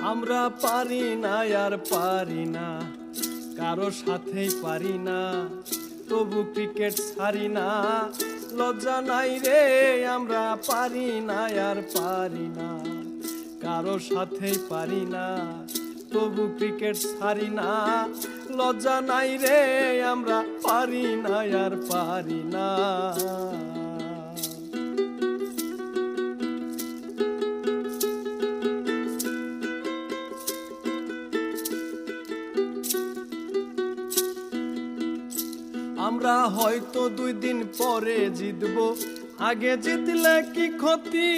আমরা পারি না আর পারি না, কারো সাথেই পারি না, তবু ক্রিকেট ছাড়ি না। লজ্জা নাই রে, আমরা পারি না আর পারি না, কারো সাথেই পারি না, তবু ক্রিকেট ছাড়ি না। লজ্জা নাই রে, আমরা পারি না আর পারি না। আমরা হয়তো 2 দিন পরে জিতবো, আগে জিতলে কি ক্ষতি?